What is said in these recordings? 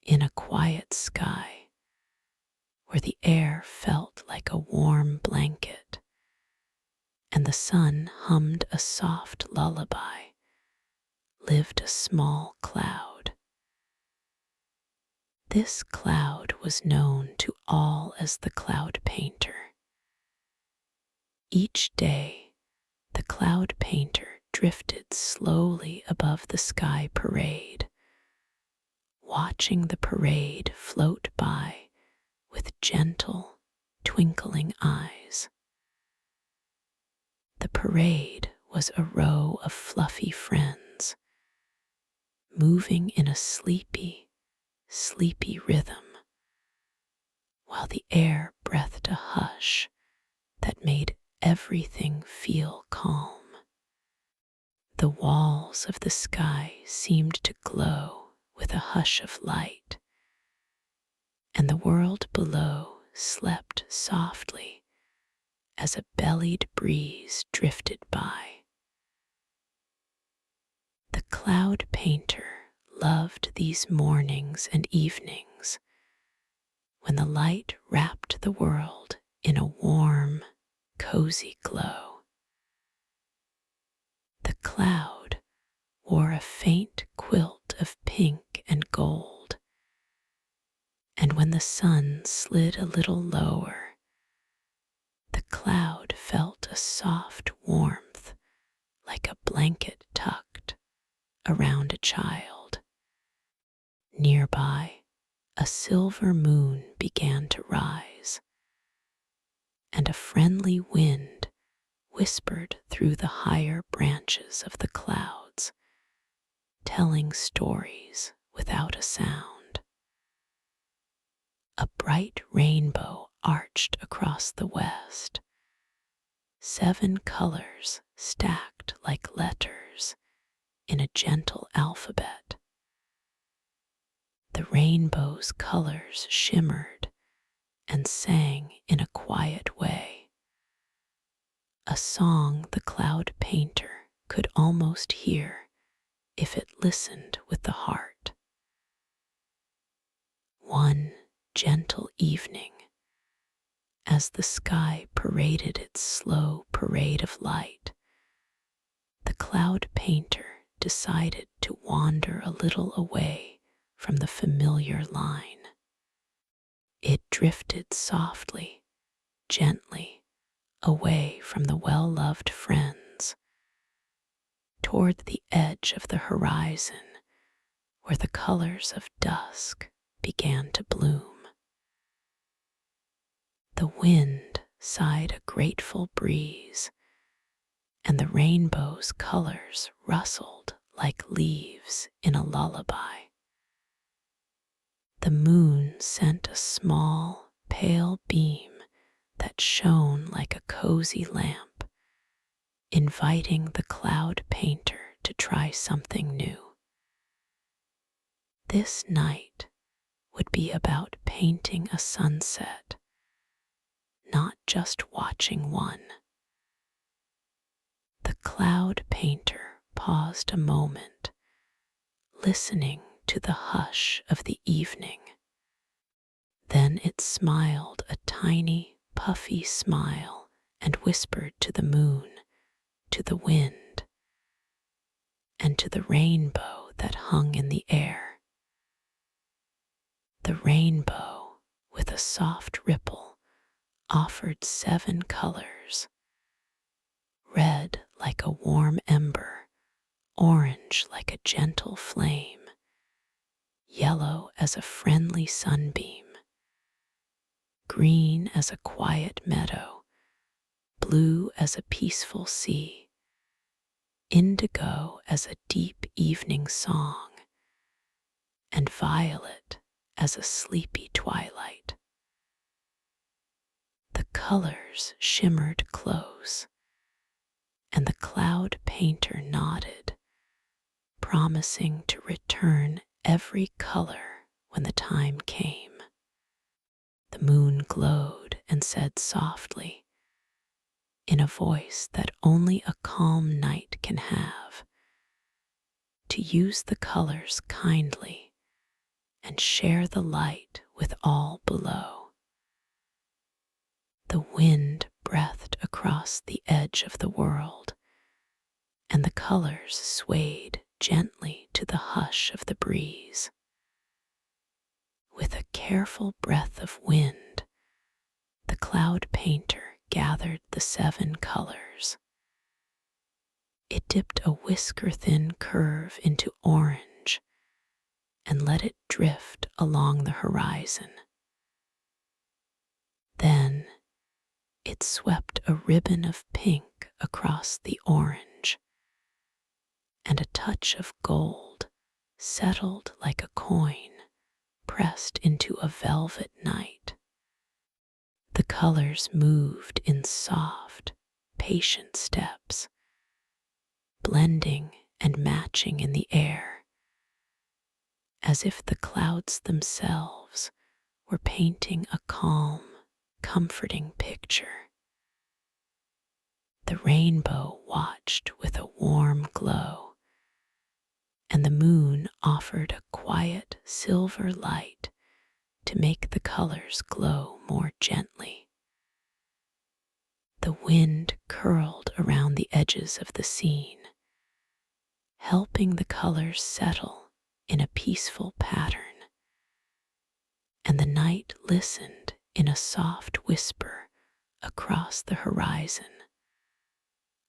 in a quiet sky where the air felt like a warm blanket and the sun hummed a soft lullaby, lived a small cloud. This cloud was known to all as the cloud painter. Each day, the cloud painter drifted slowly above the sky parade, watching the parade float by with gentle, twinkling eyes. The parade was a row of fluffy friends, moving in a sleepy, sleepy rhythm, while the air breathed a hush that made everything feel calm. The walls of the sky seemed to glow with a hush of light, and the world below slept softly as a bellied breeze drifted by. The cloud painter loved these mornings and evenings when the light wrapped the world in a warm, cozy glow. The cloud wore a faint quilt of pink and gold, and when the sun slid a little lower, the cloud felt a soft warmth like a blanket tucked around a child. Nearby, a silver moon began to rise, and a friendly wind whispered through the higher branches of the clouds, telling stories without a sound. A bright rainbow arched across the west, 7 colors stacked like letters in a gentle alphabet. The rainbow's colors shimmered and sang in a quiet way, a song the cloud painter could almost hear if it listened with the heart. One gentle evening, as the sky paraded its slow parade of light, the cloud painter decided to wander a little away from the familiar line. It drifted softly, gently, away from the well-loved friends, toward the edge of the horizon where the colors of dusk began to bloom. The wind sighed a grateful breeze, and the rainbow's colors rustled like leaves in a lullaby. The moon sent a small, pale beam that shone like a cozy lamp, inviting the cloud painter to try something new. This night would be about painting a sunset, not just watching one. The cloud painter paused a moment, listening to the hush of the evening. Then it smiled a tiny, puffy smile and whispered to the moon, to the wind, and to the rainbow that hung in the air. The rainbow, with a soft ripple, offered 7 colors: red like a warm ember, orange like a gentle flame, yellow as a friendly sunbeam, green as a quiet meadow, blue as a peaceful sea, indigo as a deep evening song, and violet as a sleepy twilight. The colors shimmered close, and the cloud painter nodded, promising to return every color when the time came. The moon glowed and said softly, in a voice that only a calm night can have, to use the colors kindly and share the light with all below. The wind breathed across the edge of the world, and the colors swayed gently to the hush of the breeze. With a careful breath of wind, the cloud painter gathered the 7 colors. It dipped a whisker-thin curve into orange and let it drift along the horizon. Then it swept a ribbon of pink across the orange, and a touch of gold settled like a coin pressed into a velvet night. The colors moved in soft, patient steps, blending and matching in the air, as if the clouds themselves were painting a calm, comforting picture. The rainbow watched with a warm glow, and the moon offered a quiet silver light to make the colors glow more gently. The wind curled around the edges of the scene, helping the colors settle in a peaceful pattern, and the night listened in a soft whisper across the horizon.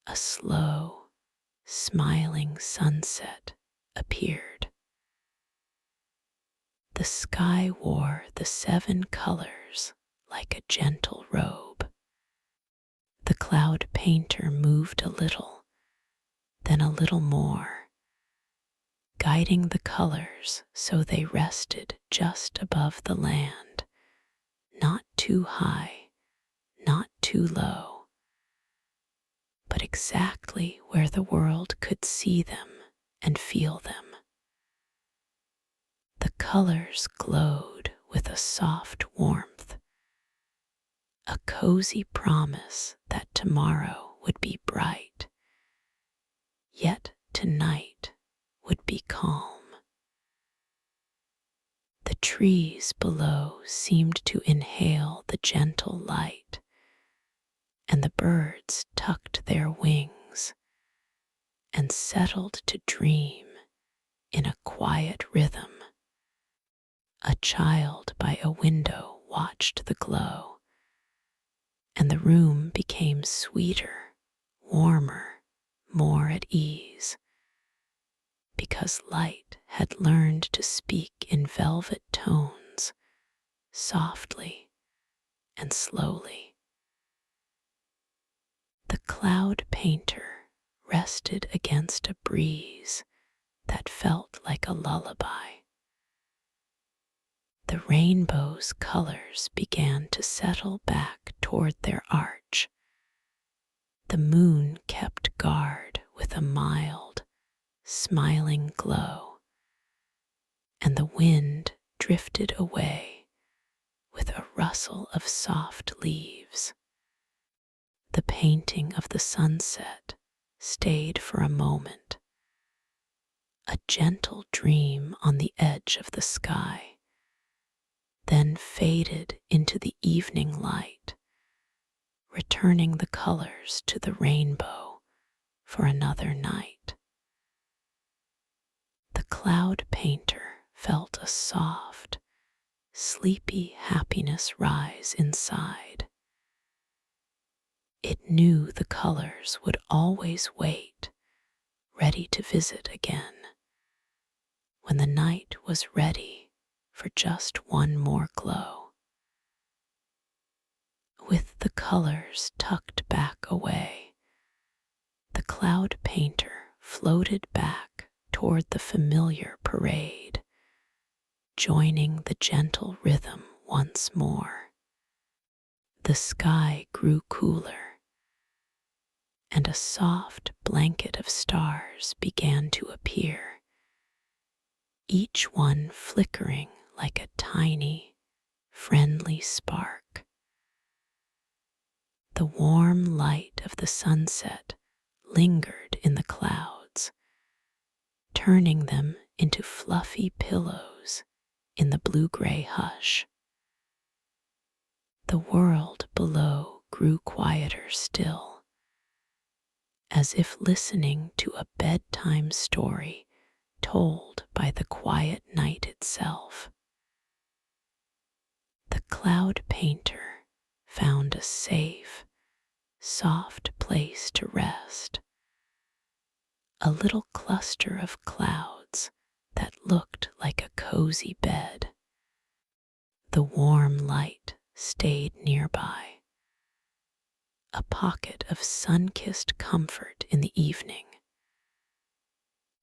A slow, smiling sunset appeared. The sky wore the 7 colors like a gentle robe. The cloud painter moved a little, then a little more, guiding the colors so they rested just above the land, not too high, not too low, but exactly where the world could see them and feel them. The colors glowed with a soft warmth, a cozy promise that tomorrow would be bright, yet tonight would be calm. The trees below seemed to inhale the gentle light, and the birds tucked their wings and settled to dream in a quiet rhythm. A child by a window watched the glow, and the room became sweeter, warmer, more at ease, because light had learned to speak in velvet tones, softly and slowly. The cloud painter rested against a breeze that felt like a lullaby. The rainbow's colors began to settle back toward their arch. The moon kept guard with a mild, smiling glow, and the wind drifted away with a rustle of soft leaves. The painting of the sunset stayed for a moment, a gentle dream on the edge of the sky, then faded into the evening light, returning the colors to the rainbow for another night. The cloud painter felt a soft, sleepy happiness rise inside. It knew the colors would always wait, ready to visit again, when the night was ready for just one more glow. With the colors tucked back away, the cloud painter floated back toward the familiar parade, joining the gentle rhythm once more. The sky grew cooler, and a soft blanket of stars began to appear, each one flickering like a tiny, friendly spark. The warm light of the sunset lingered in the clouds, turning them into fluffy pillows in the blue-gray hush. The world below grew quieter still, as if listening to a bedtime story told by the quiet night itself. The cloud painter found a safe, soft place to rest, a little cluster of clouds that looked like a cozy bed. The warm light stayed nearby, a pocket of sun-kissed comfort in the evening.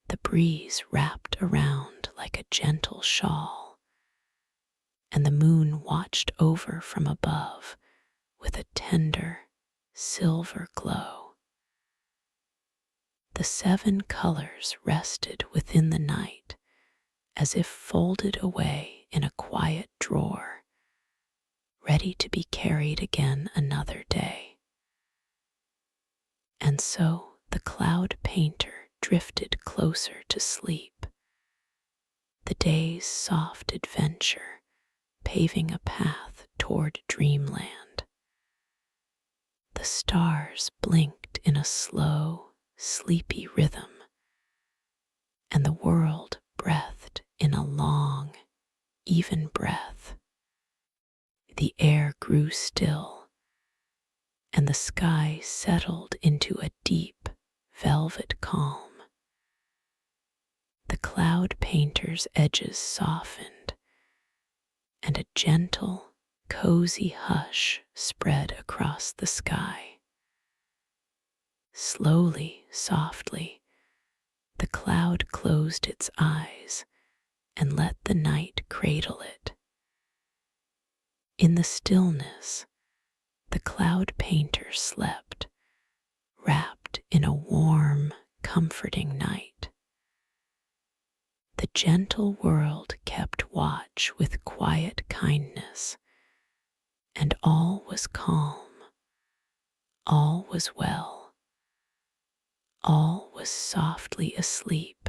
The breeze wrapped around like a gentle shawl, and the moon watched over from above with a tender, silver glow. The 7 colors rested within the night as if folded away in a quiet drawer, ready to be carried again another day. And so the cloud painter drifted closer to sleep, the day's soft adventure paving a path toward dreamland. The stars blinked in a slow, sleepy rhythm, and the world breathed in a long, even breath. The air grew still, and the sky settled into a deep, velvet calm. The cloud painter's edges softened, and a gentle, cozy hush spread across the sky. Slowly, softly, the cloud closed its eyes and let the night cradle it. In the stillness, the cloud painter slept, wrapped in a warm, comforting night. The gentle world kept watch with quiet kindness, and all was calm, all was well, all was softly asleep